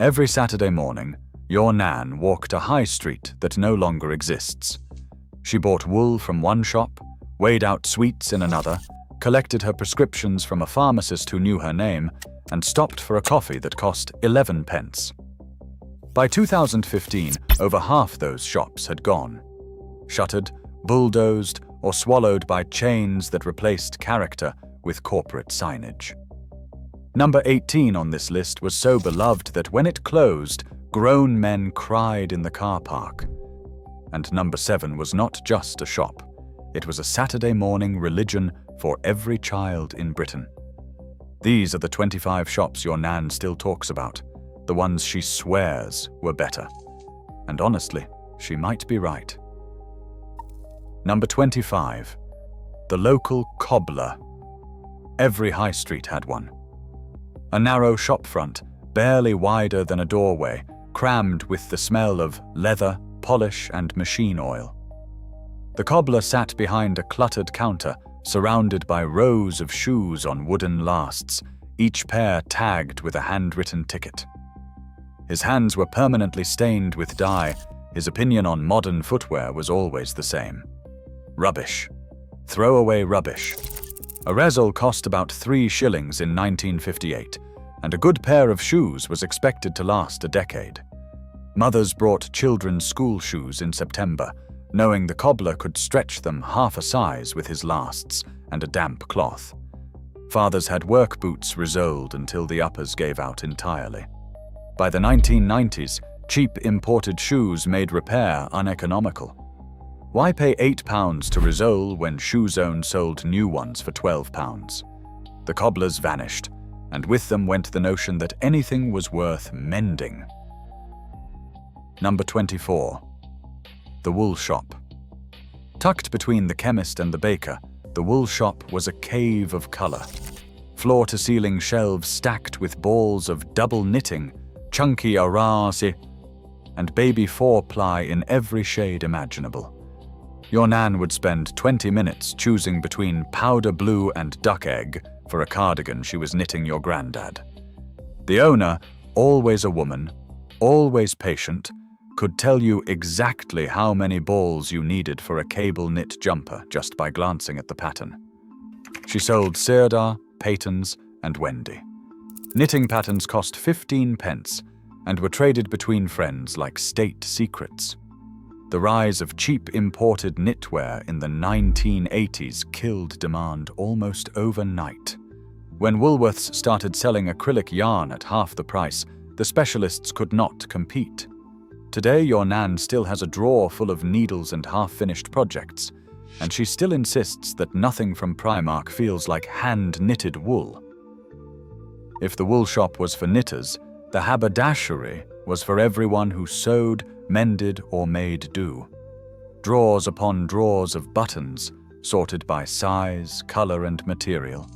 Every Saturday morning, your Nan walked a high street that no longer exists. She bought wool from one shop, weighed out sweets in another, collected her prescriptions from a pharmacist who knew her name, and stopped for a coffee that cost 11 pence. By 2015, over half those shops had gone. Shuttered, bulldozed, or swallowed by chains that replaced character with corporate signage. Number 18 on this list was so beloved that when it closed, grown men cried in the car park. And number 7 was not just a shop. It was a Saturday morning religion for every child in Britain. These are the 25 shops your Nan still talks about, the ones she swears were better. And honestly, she might be right. Number 25. The local cobbler. Every high street had one. A narrow shopfront, barely wider than a doorway, crammed with the smell of leather, polish, and machine oil. The cobbler sat behind a cluttered counter, surrounded by rows of shoes on wooden lasts, each pair tagged with a handwritten ticket. His hands were permanently stained with dye. His opinion on modern footwear was always the same. Rubbish. Throw away rubbish. A rezil cost about 3 shillings in 1958, and a good pair of shoes was expected to last a decade. Mothers brought children's school shoes in September, knowing the cobbler could stretch them half a size with his lasts and a damp cloth. Fathers had work boots resoled until the uppers gave out entirely. By the 1990s, cheap imported shoes made repair uneconomical. Why pay £8 to resole when Shoe Zone sold new ones for £12? The cobblers vanished, and with them went the notion that anything was worth mending. Number 24. The wool shop. Tucked between the chemist and the baker, the wool shop was a cave of color. Floor-to-ceiling shelves stacked with balls of double knitting, chunky arasi, and baby 4-ply in every shade imaginable. Your Nan would spend 20 minutes choosing between powder blue and duck egg for a cardigan she was knitting your granddad. The owner, always a woman, always patient, could tell you exactly how many balls you needed for a cable knit jumper just by glancing at the pattern. She sold Sirdar, Peyton's, and Wendy. Knitting patterns cost 15 pence and were traded between friends like state secrets. The rise of cheap imported knitwear in the 1980s killed demand almost overnight. When Woolworths started selling acrylic yarn at half the price, the specialists could not compete. Today, your Nan still has a drawer full of needles and half-finished projects, and she still insists that nothing from Primark feels like hand-knitted wool. If the wool shop was for knitters, the haberdashery was for everyone who sewed, mended, or made do. Drawers upon drawers of buttons, sorted by size, color, and material.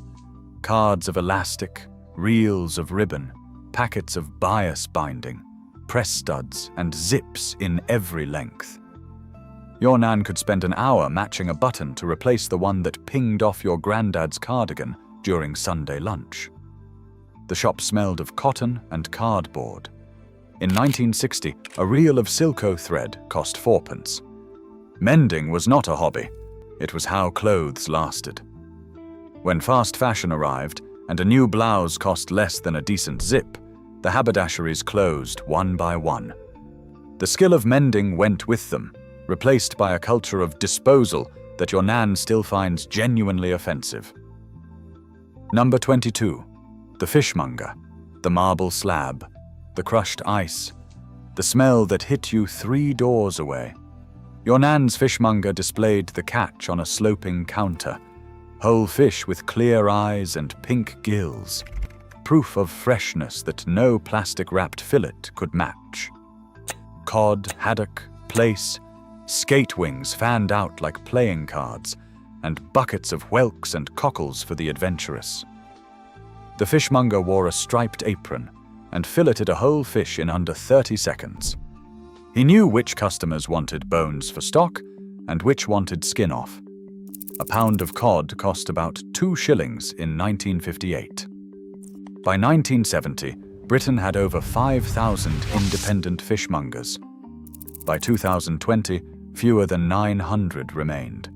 Cards of elastic, reels of ribbon, packets of bias binding, press studs, and zips in every length. Your Nan could spend an hour matching a button to replace the one that pinged off your granddad's cardigan during Sunday lunch. The shop smelled of cotton and cardboard. In 1960, a reel of Silco thread cost 4p. Mending was not a hobby. It was how clothes lasted. When fast fashion arrived and a new blouse cost less than a decent zip, the haberdasheries closed one by one. The skill of mending went with them, replaced by a culture of disposal that your Nan still finds genuinely offensive. Number 22. The fishmonger. The marble slab. The crushed ice. The smell that hit you 3 doors away. Your Nan's fishmonger displayed the catch on a sloping counter. Whole fish with clear eyes and pink gills. Proof of freshness that no plastic-wrapped fillet could match. Cod, haddock, plaice, skate wings fanned out like playing cards, and buckets of whelks and cockles for the adventurous. The fishmonger wore a striped apron and filleted a whole fish in under 30 seconds. He knew which customers wanted bones for stock and which wanted skin off. A pound of cod cost about 2 shillings in 1958. By 1970, Britain had over 5,000 independent fishmongers. By 2020, fewer than 900 remained.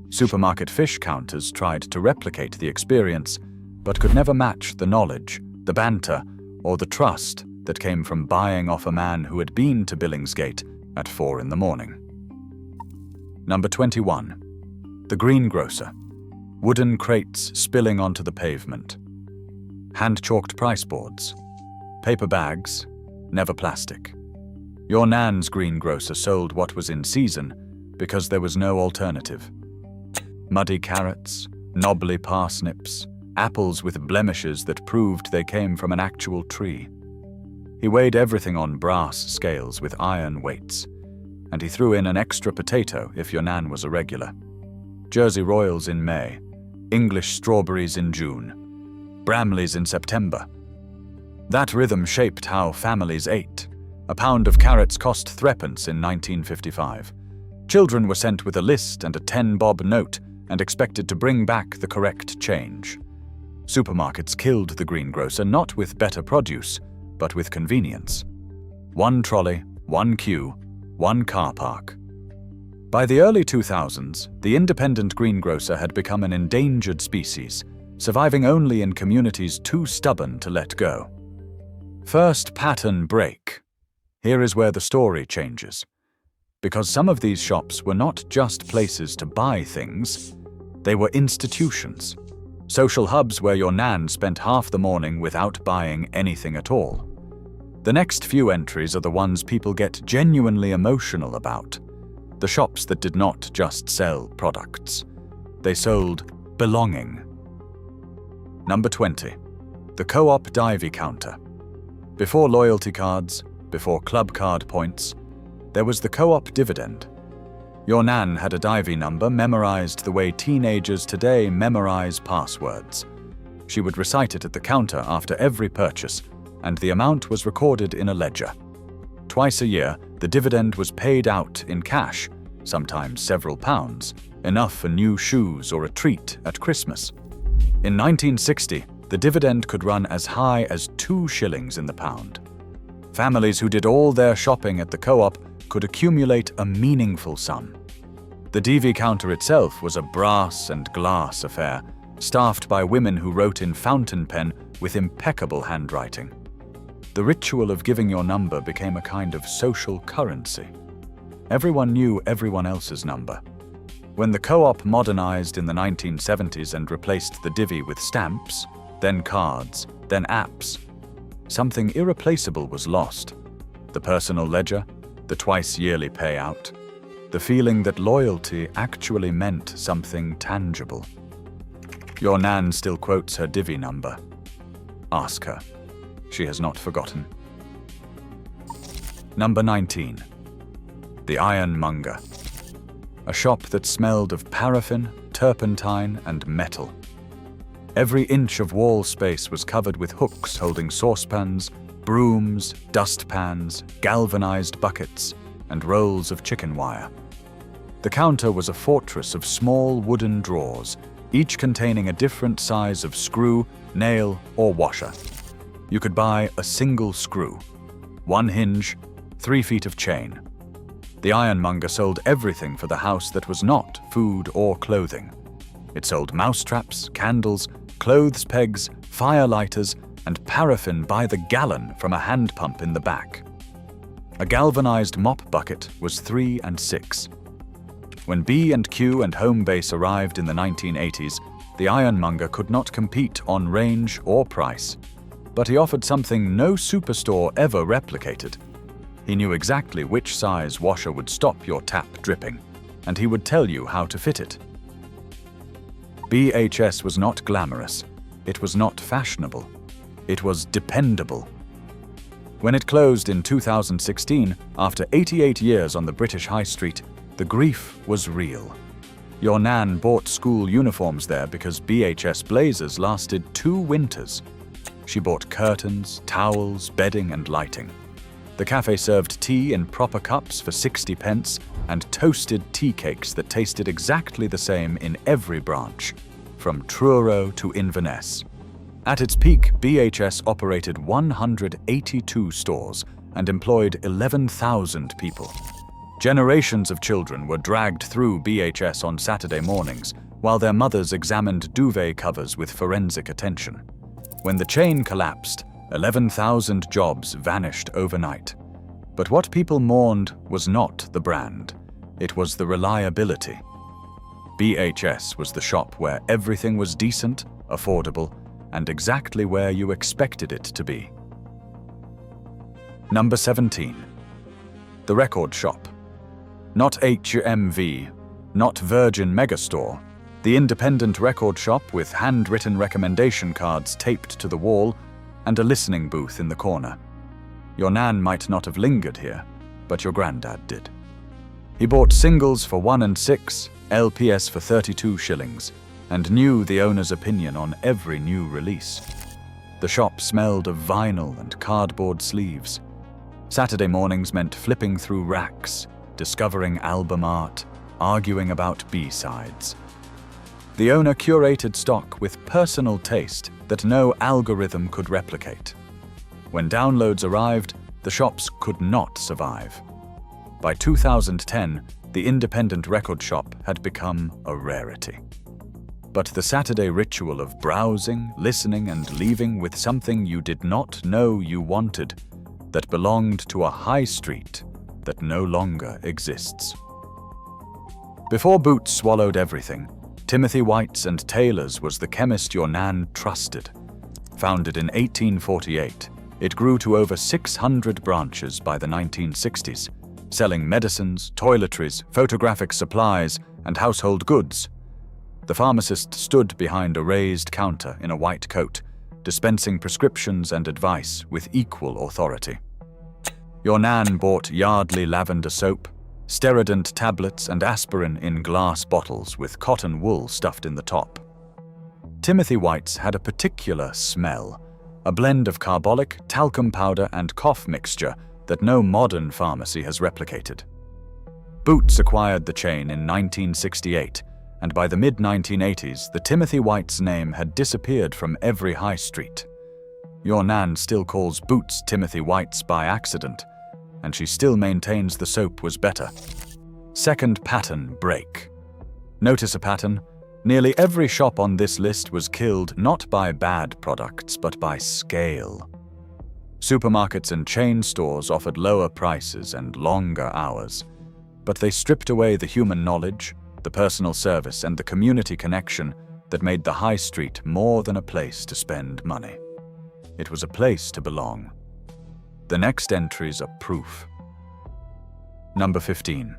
Supermarket fish counters tried to replicate the experience, but could never match the knowledge, the banter, or the trust that came from buying off a man who had been to Billingsgate at 4 in the morning. Number 21. The greengrocer. Wooden crates spilling onto the pavement. Hand-chalked price boards. Paper bags, never plastic. Your nan's greengrocer sold what was in season because there was no alternative. Muddy carrots, knobbly parsnips, apples with blemishes that proved they came from an actual tree. He weighed everything on brass scales with iron weights, and he threw in an extra potato if your nan was a regular. Jersey Royals in May, English strawberries in June, Bramleys in September. That rhythm shaped how families ate. A pound of carrots cost threepence in 1955. Children were sent with a list and a 10-bob note and expected to bring back the correct change. Supermarkets killed the greengrocer not with better produce, but with convenience. One trolley, one queue, one car park. By the early 2000s, the independent greengrocer had become an endangered species, surviving only in communities too stubborn to let go. First pattern break. Here is where the story changes. Because some of these shops were not just places to buy things, they were institutions. Social hubs where your nan spent half the morning without buying anything at all. The next few entries are the ones people get genuinely emotional about. The shops that did not just sell products. They sold belonging. Number 20. The co-op divey counter. Before loyalty cards, before club card points, there was the co-op dividend. Your nan had a divey number memorized the way teenagers today memorize passwords. She would recite it at the counter after every purchase, and the amount was recorded in a ledger. Twice a year, the dividend was paid out in cash, sometimes several pounds, enough for new shoes or a treat at Christmas. In 1960, the dividend could run as high as 2 shillings in the pound. Families who did all their shopping at the co-op could accumulate a meaningful sum. The DV counter itself was a brass and glass affair, staffed by women who wrote in fountain pen with impeccable handwriting. The ritual of giving your number became a kind of social currency. Everyone knew everyone else's number. When the co-op modernized in the 1970s and replaced the divvy with stamps, then cards, then apps, something irreplaceable was lost. The personal ledger, the twice-yearly payout, the feeling that loyalty actually meant something tangible. Your nan still quotes her divvy number. Ask her. She has not forgotten. Number 19. The Ironmonger. A shop that smelled of paraffin, turpentine, and metal. Every inch of wall space was covered with hooks holding saucepans, brooms, dustpans, galvanized buckets, and rolls of chicken wire. The counter was a fortress of small wooden drawers, each containing a different size of screw, nail, or washer. You could buy a single screw, 1 hinge, 3 feet of chain. The Ironmonger sold everything for the house that was not food or clothing. It sold mousetraps, candles, clothes pegs, fire lighters, and paraffin by the gallon from a hand pump in the back. A galvanized mop bucket was 3 and 6. When B&Q and Homebase arrived in the 1980s, the Ironmonger could not compete on range or price. But he offered something no superstore ever replicated. He knew exactly which size washer would stop your tap dripping, and he would tell you how to fit it. BHS was not glamorous. It was not fashionable. It was dependable. When it closed in 2016, after 88 years on the British High Street, the grief was real. Your nan bought school uniforms there because BHS blazers lasted 2 winters. She bought curtains, towels, bedding, and lighting. The cafe served tea in proper cups for 60 pence and toasted tea cakes that tasted exactly the same in every branch, from Truro to Inverness. At its peak, BHS operated 182 stores and employed 11,000 people. Generations of children were dragged through BHS on Saturday mornings while their mothers examined duvet covers with forensic attention. When the chain collapsed, 11,000 jobs vanished overnight. But what people mourned was not the brand. It was the reliability. BHS was the shop where everything was decent, affordable, and exactly where you expected it to be. Number 17. The Record Shop. Not HMV, not Virgin Megastore. The independent record shop with handwritten recommendation cards taped to the wall and a listening booth in the corner. Your Nan might not have lingered here, but your granddad did. He bought singles for 1 and 6, LPs for 32 shillings, and knew the owner's opinion on every new release. The shop smelled of vinyl and cardboard sleeves. Saturday mornings meant flipping through racks, discovering album art, arguing about B-sides. The owner curated stock with personal taste that no algorithm could replicate. When downloads arrived, the shops could not survive. By 2010, the independent record shop had become a rarity. But the Saturday ritual of browsing, listening, and leaving with something you did not know you wanted, that belonged to a high street that no longer exists. Before Boots swallowed everything, Timothy White's and Taylor's was the chemist your Nan trusted. Founded in 1848, it grew to over 600 branches by the 1960s, selling medicines, toiletries, photographic supplies, and household goods. The pharmacist stood behind a raised counter in a white coat, dispensing prescriptions and advice with equal authority. Your Nan bought Yardley lavender soap, Sterident tablets, and aspirin in glass bottles with cotton wool stuffed in the top. Timothy White's had a particular smell, a blend of carbolic, talcum powder, and cough mixture that no modern pharmacy has replicated. Boots acquired the chain in 1968, and by the mid-1980s, the Timothy White's name had disappeared from every high street. Your Nan still calls Boots Timothy White's by accident, and she still maintains the soap was better. Second pattern break. Notice a pattern? Nearly every shop on this list was killed not by bad products, but by scale. Supermarkets and chain stores offered lower prices and longer hours, but they stripped away the human knowledge, the personal service, and the community connection that made the high street more than a place to spend money. It was a place to belong. The next entries are proof. Number 15.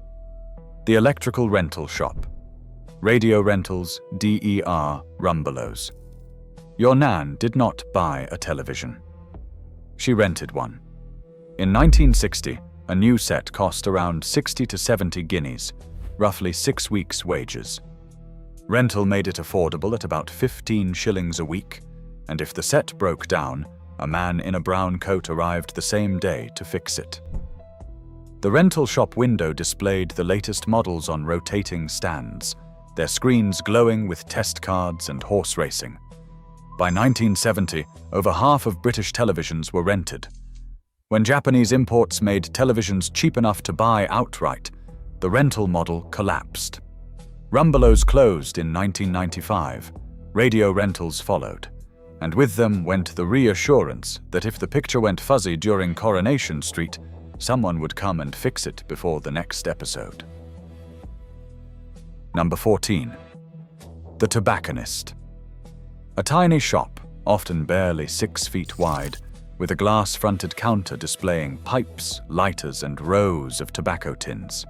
The Electrical Rental Shop. Radio rentals, DER, Rumbelows. Your Nan did not buy a television. She rented one. In 1960, a new set cost around 60 to 70 guineas, roughly 6 weeks' wages. Rental made it affordable at about 15 shillings a week, and if the set broke down, a man in a brown coat arrived the same day to fix it. The rental shop window displayed the latest models on rotating stands, their screens glowing with test cards and horse racing. By 1970, over half of British televisions were rented. When Japanese imports made televisions cheap enough to buy outright, the rental model collapsed. Rumbelows closed in 1995. Radio rentals followed, and with them went the reassurance that if the picture went fuzzy during Coronation Street, someone would come and fix it before the next episode. Number 14. The Tobacconist. A tiny shop, often barely 6 feet wide, with a glass-fronted counter displaying pipes, lighters, and rows of tobacco tins.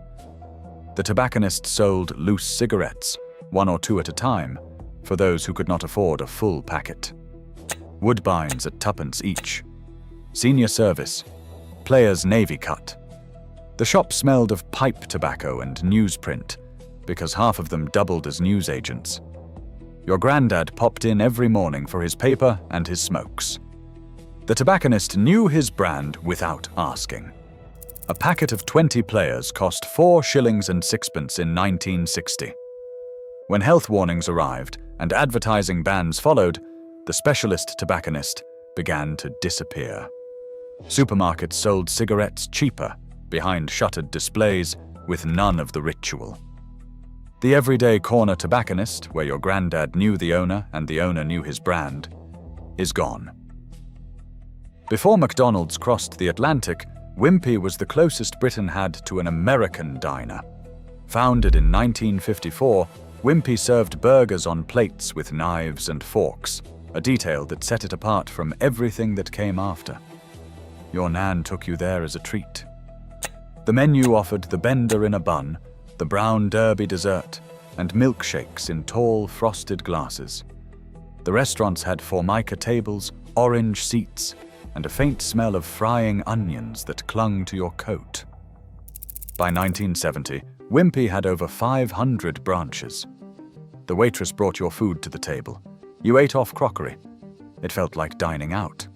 The tobacconist sold loose cigarettes, 1 or 2 at a time, for those who could not afford a full packet. Woodbines at 2p each. Senior service. Players navy cut. The shop smelled of pipe tobacco and newsprint, because half of them doubled as newsagents. Your granddad popped in every morning for his paper and his smokes. The tobacconist knew his brand without asking. A packet of 20 players cost 4 shillings and 6p in 1960. When health warnings arrived and advertising bans followed, the specialist tobacconist began to disappear. Supermarkets sold cigarettes cheaper, behind shuttered displays, with none of the ritual. The everyday corner tobacconist, where your granddad knew the owner and the owner knew his brand, is gone. Before McDonald's crossed the Atlantic, Wimpy was the closest Britain had to an American diner. Founded in 1954, Wimpy served burgers on plates with knives and forks, a detail that set it apart from everything that came after. Your Nan took you there as a treat. The menu offered the bender in a bun, the brown derby dessert, and milkshakes in tall, frosted glasses. The restaurants had formica tables, orange seats, and a faint smell of frying onions that clung to your coat. By 1970, Wimpy had over 500 branches. The waitress brought your food to the table. You ate off crockery. It felt like dining out.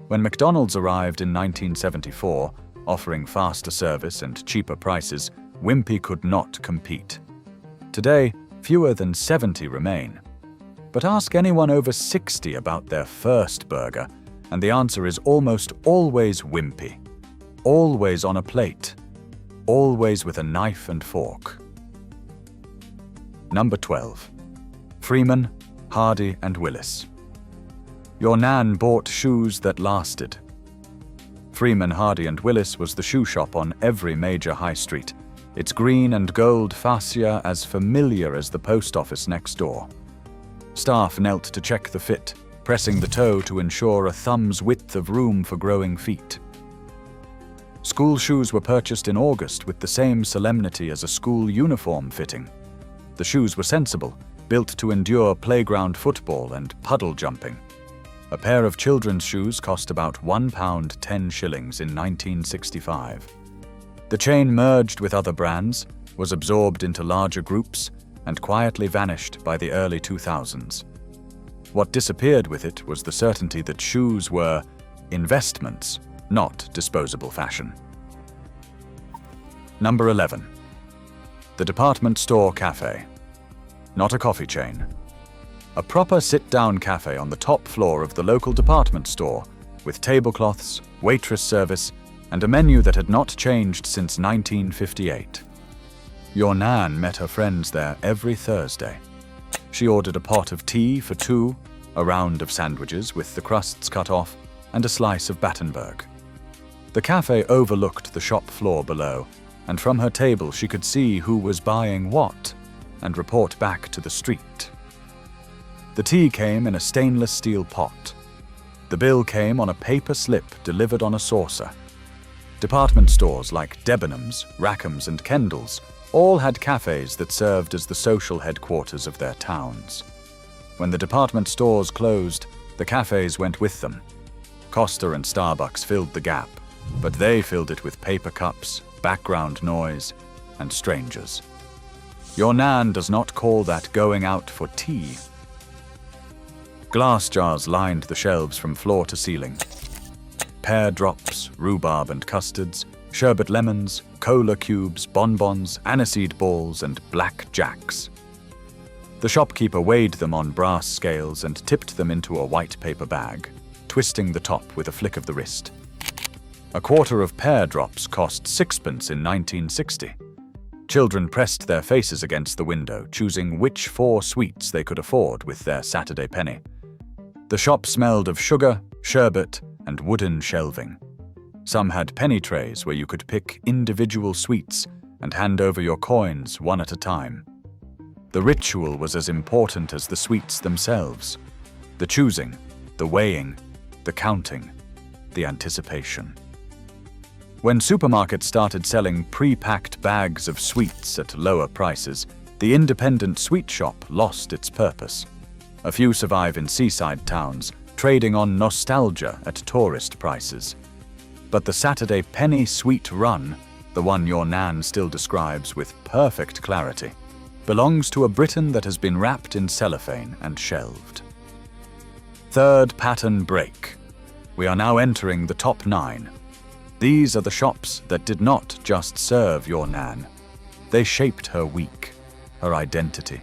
When McDonald's arrived in 1974, offering faster service and cheaper prices, Wimpy could not compete. Today, fewer than 70 remain. But ask anyone over 60 about their first burger, and the answer is almost always Wimpy. Always on a plate. Always with a knife and fork. Number 12. Freeman, Hardy and Willis. Your Nan bought shoes that lasted. Freeman, Hardy and Willis was the shoe shop on every major high street, its green and gold fascia as familiar as the post office next door. Staff knelt to check the fit, pressing the toe to ensure a thumb's width of room for growing feet. School shoes were purchased in August with the same solemnity as a school uniform fitting. The shoes were sensible, built to endure playground football and puddle jumping. A pair of children's shoes cost about £1 10 shillings in 1965. The chain merged with other brands, was absorbed into larger groups, and quietly vanished by the early 2000s. What disappeared with it was the certainty that shoes were investments, not disposable fashion. Number 11. The department store cafe. Not a coffee chain. A proper sit-down cafe on the top floor of the local department store, with tablecloths, waitress service, and a menu that had not changed since 1958. Your Nan met her friends there every Thursday. She ordered a pot of tea for two, a round of sandwiches with the crusts cut off, and a slice of Battenberg. The cafe overlooked the shop floor below, and from her table she could see who was buying what, and report back to the street. The tea came in a stainless steel pot. The bill came on a paper slip delivered on a saucer. Department stores like Debenhams, Rackham's and Kendall's all had cafes that served as the social headquarters of their towns. When the department stores closed, the cafes went with them. Costa and Starbucks filled the gap, but they filled it with paper cups, background noise, and strangers. Your Nan does not call that going out for tea. Glass jars lined the shelves from floor to ceiling. Pear drops, rhubarb and custards, sherbet lemons, cola cubes, bonbons, aniseed balls, and black jacks. The shopkeeper weighed them on brass scales and tipped them into a white paper bag, twisting the top with a flick of the wrist. A quarter of pear drops cost sixpence in 1960. Children pressed their faces against the window, choosing which 4 sweets they could afford with their Saturday penny. The shop smelled of sugar, sherbet, and wooden shelving. Some had penny trays where you could pick individual sweets and hand over your coins one at a time. The ritual was as important as the sweets themselves. The choosing, the weighing, the counting, the anticipation. When supermarkets started selling pre-packed bags of sweets at lower prices, the independent sweet shop lost its purpose. A few survive in seaside towns, trading on nostalgia at tourist prices. But the Saturday penny sweet run, the one your Nan still describes with perfect clarity, belongs to a Britain that has been wrapped in cellophane and shelved. Third pattern break. We are now entering the top 9. These are the shops that did not just serve your Nan. They shaped her week, her identity,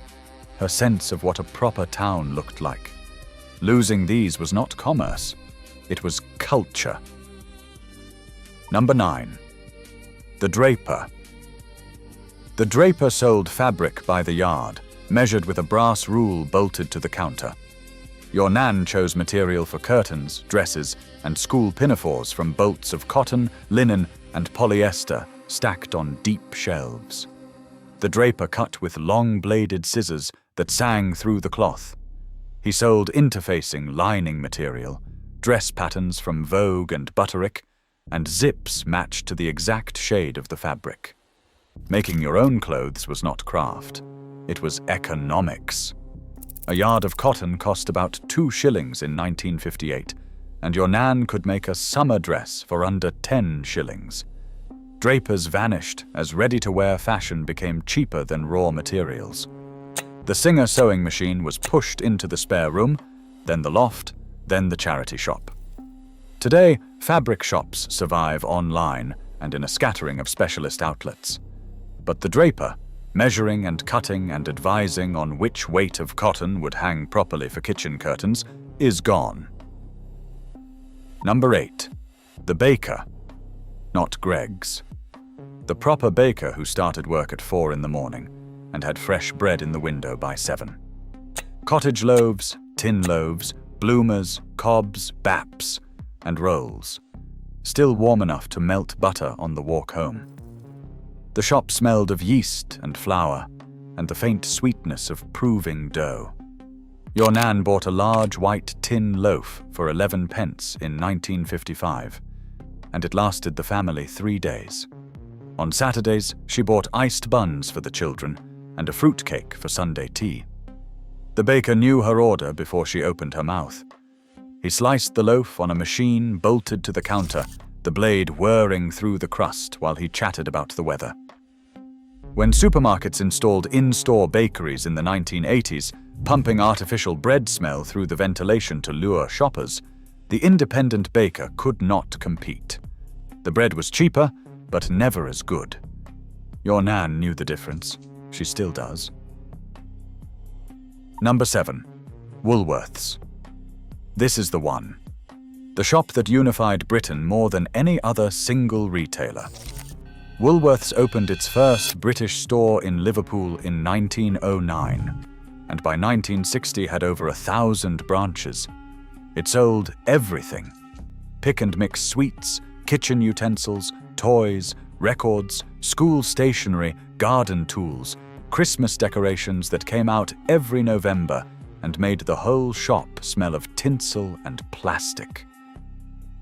her sense of what a proper town looked like. Losing these was not commerce. It was culture. Number 9. The draper. The draper sold fabric by the yard, measured with a brass rule bolted to the counter. Your Nan chose material for curtains, dresses, and school pinafores from bolts of cotton, linen, and polyester stacked on deep shelves. The draper cut with long-bladed scissors that sang through the cloth. He sold interfacing lining material, dress patterns from Vogue and Butterick, and zips matched to the exact shade of the fabric. Making your own clothes was not craft. It was economics. A yard of cotton cost about 2 shillings in 1958, and your Nan could make a summer dress for under 10 shillings. Drapers vanished as ready-to-wear fashion became cheaper than raw materials. The Singer sewing machine was pushed into the spare room, then the loft, then the charity shop. Today, fabric shops survive online and in a scattering of specialist outlets. But the draper, measuring and cutting and advising on which weight of cotton would hang properly for kitchen curtains, is gone. Number 8. The baker. Not Greg's. The proper baker who started work at 4 in the morning and had fresh bread in the window by 7. Cottage loaves, tin loaves, bloomers, cobs, baps, and rolls, still warm enough to melt butter on the walk home. The shop smelled of yeast and flour, and the faint sweetness of proving dough. Your Nan bought a large white tin loaf for 11 pence in 1955, and it lasted the family 3 days. On Saturdays, she bought iced buns for the children and a fruitcake for Sunday tea. The baker knew her order before she opened her mouth. He sliced the loaf on a machine bolted to the counter, the blade whirring through the crust while he chatted about the weather. When supermarkets installed in-store bakeries in the 1980s, pumping artificial bread smell through the ventilation to lure shoppers, the independent baker could not compete. The bread was cheaper, but never as good. Your Nan knew the difference. She still does. Number 7. Woolworths. This is the one. The shop that unified Britain more than any other single retailer. Woolworths opened its first British store in Liverpool in 1909, and by 1960 had over 1,000 branches. It sold everything. Pick and mix sweets, kitchen utensils, toys, records, school stationery, garden tools, Christmas decorations that came out every November and made the whole shop smell of tinsel and plastic.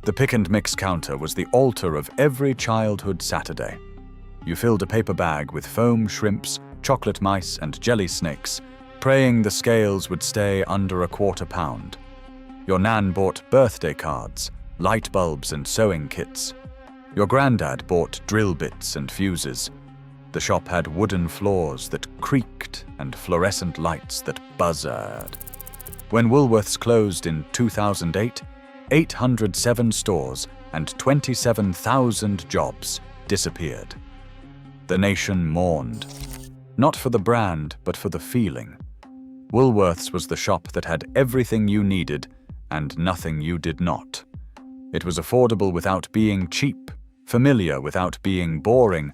The pick and mix counter was the altar of every childhood Saturday. You filled a paper bag with foam shrimps, chocolate mice, and jelly snakes, praying the scales would stay under £1/4 pound. Your Nan bought birthday cards, light bulbs, and sewing kits. Your granddad bought drill bits and fuses. The shop had wooden floors that creaked and fluorescent lights that buzzed. When Woolworths closed in 2008, 807 stores and 27,000 jobs disappeared. The nation mourned, not for the brand, but for the feeling. Woolworths was the shop that had everything you needed and nothing you did not. It was affordable without being cheap, familiar without being boring,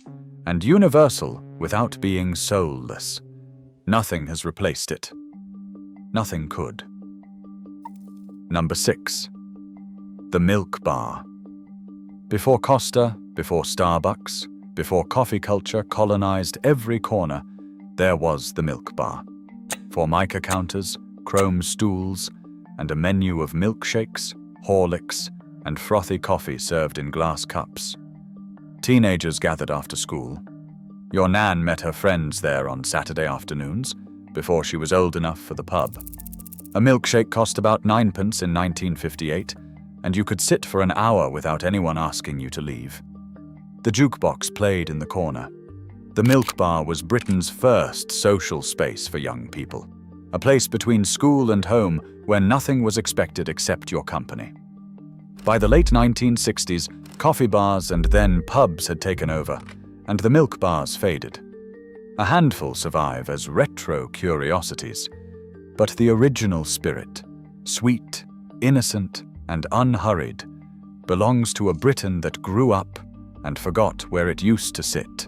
and universal without being soulless. Nothing has replaced it. Nothing could. Number 6. The milk bar. Before Costa, before Starbucks, before coffee culture colonized every corner, there was the milk bar. Formica counters, chrome stools, and a menu of milkshakes, Horlicks, and frothy coffee served in glass cups. Teenagers gathered after school. Your Nan met her friends there on Saturday afternoons, before she was old enough for the pub. A milkshake cost about 9 pence in 1958, and you could sit for an hour without anyone asking you to leave. The jukebox played in the corner. The milk bar was Britain's first social space for young people, a place between school and home where nothing was expected except your company. By the late 1960s, coffee bars and then pubs had taken over, and the milk bars faded. A handful survive as retro curiosities, but the original spirit, sweet, innocent, and unhurried, belongs to a Britain that grew up and forgot where it used to sit.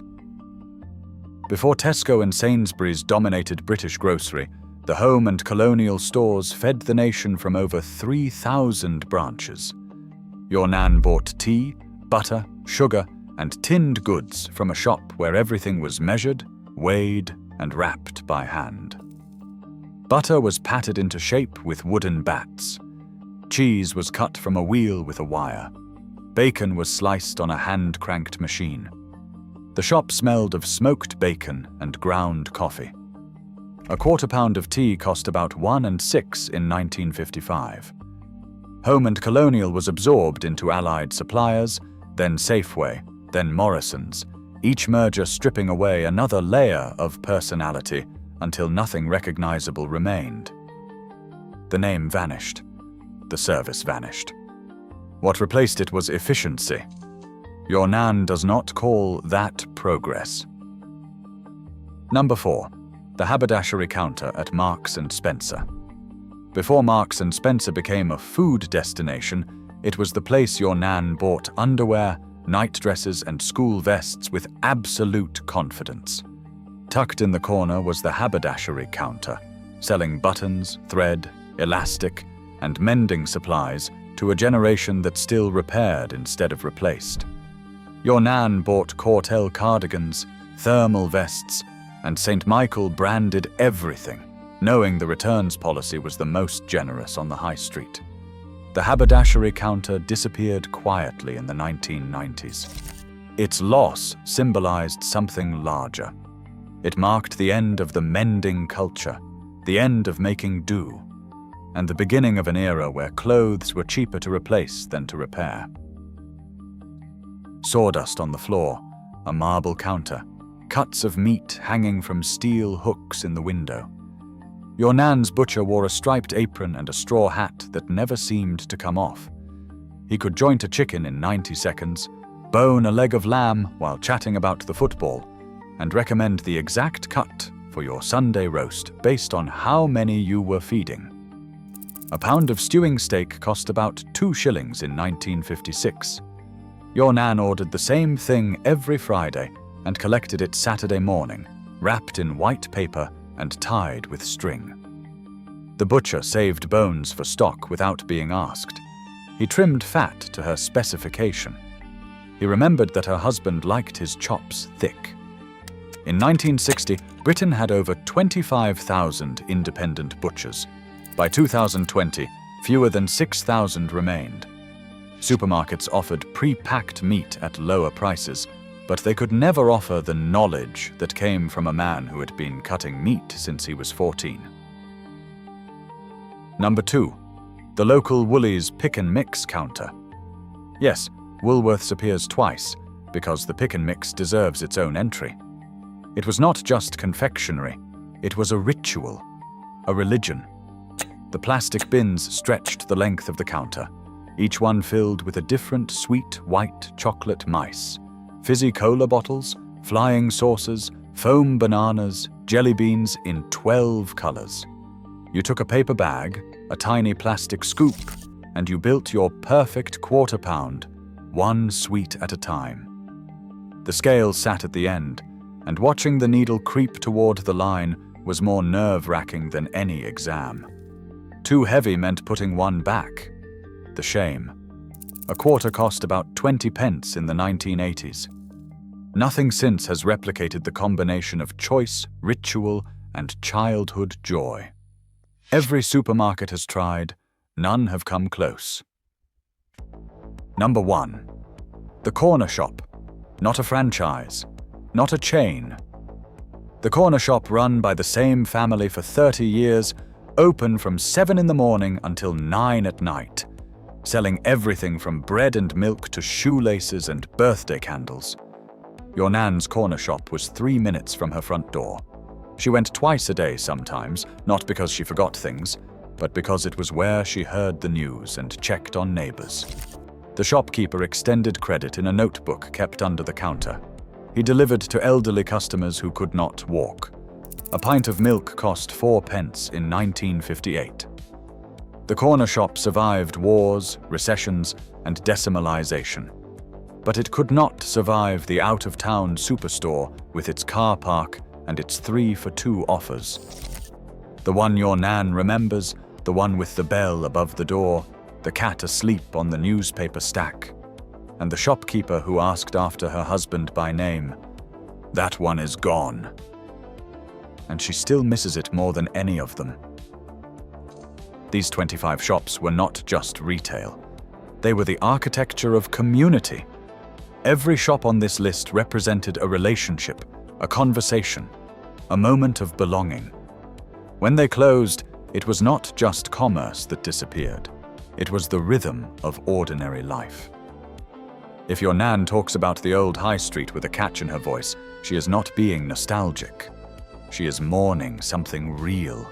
Before Tesco and Sainsbury's dominated British grocery, the Home and Colonial stores fed the nation from over 3,000 branches. Your Nan bought tea, butter, sugar, and tinned goods from a shop where everything was measured, weighed, and wrapped by hand. Butter was patted into shape with wooden bats. Cheese was cut from a wheel with a wire. Bacon was sliced on a hand-cranked machine. The shop smelled of smoked bacon and ground coffee. A quarter pound of tea cost about 1 6 in 1955. Home and Colonial was absorbed into Allied suppliers, then Safeway, then Morrison's, each merger stripping away another layer of personality until nothing recognizable remained. The name vanished. The service vanished. What replaced it was efficiency. Your Nan does not call that progress. Number 4. The haberdashery counter at Marks & Spencer. Before Marks & Spencer became a food destination, it was the place your Nan bought underwear, night dresses, and school vests with absolute confidence. Tucked in the corner was the haberdashery counter, selling buttons, thread, elastic, and mending supplies to a generation that still repaired instead of replaced. Your Nan bought Cortel cardigans, thermal vests, and St. Michael branded everything, knowing the returns policy was the most generous on the high street. The haberdashery counter disappeared quietly in the 1990s. Its loss symbolized something larger. It marked the end of the mending culture, the end of making do, and the beginning of an era where clothes were cheaper to replace than to repair. Sawdust on the floor, a marble counter, cuts of meat hanging from steel hooks in the window. Your Nan's butcher wore a striped apron and a straw hat that never seemed to come off. He could joint a chicken in 90 seconds, bone a leg of lamb while chatting about the football, and recommend the exact cut for your Sunday roast based on how many you were feeding. A pound of stewing steak cost about 2 shillings in 1956. Your Nan ordered the same thing every Friday and collected it Saturday morning, wrapped in white paper and tied with string. The butcher saved bones for stock without being asked. He trimmed fat to her specification. He remembered that her husband liked his chops thick. In 1960, Britain had over 25,000 independent butchers. By 2020, fewer than 6,000 remained. Supermarkets offered pre-packed meat at lower prices, but they could never offer the knowledge that came from a man who had been cutting meat since he was 14. Number 2. The local Woolies pick and mix counter. Yes, Woolworths appears twice, because the pick and mix deserves its own entry. It was not just confectionery, it was a ritual, a religion. The plastic bins stretched the length of the counter, each one filled with a different sweet white chocolate mice. Fizzy cola bottles, flying saucers, foam bananas, jelly beans in 12 colors. You took a paper bag, a tiny plastic scoop, and you built your perfect quarter pound, one sweet at a time. The scale sat at the end, and watching the needle creep toward the line was more nerve-wracking than any exam. Too heavy meant putting one back. The shame. A quarter cost about 20 pence in the 1980s. Nothing since has replicated the combination of choice, ritual, and childhood joy. Every supermarket has tried, none have come close. Number 1. The corner shop. Not a franchise. Not a chain. The corner shop run by the same family for 30 years, open from 7 in the morning until 9 at night, selling everything from bread and milk to shoelaces and birthday candles. Your Nan's corner shop was 3 minutes from her front door. She went twice a day sometimes, not because she forgot things, but because it was where she heard the news and checked on neighbors. The shopkeeper extended credit in a notebook kept under the counter. He delivered to elderly customers who could not walk. A pint of milk cost 4 pence in 1958. The corner shop survived wars, recessions, and decimalization. But it could not survive the out-of-town superstore with its car park and its 3-for-2 offers. The one your Nan remembers, the one with the bell above the door, the cat asleep on the newspaper stack, and the shopkeeper who asked after her husband by name. That one is gone. And she still misses it more than any of them. These 25 shops were not just retail. They were the architecture of community. Every shop on this list represented a relationship, a conversation, a moment of belonging. When they closed, it was not just commerce that disappeared. It was the rhythm of ordinary life. If your Nan talks about the old high street with a catch in her voice, she is not being nostalgic. She is mourning something real.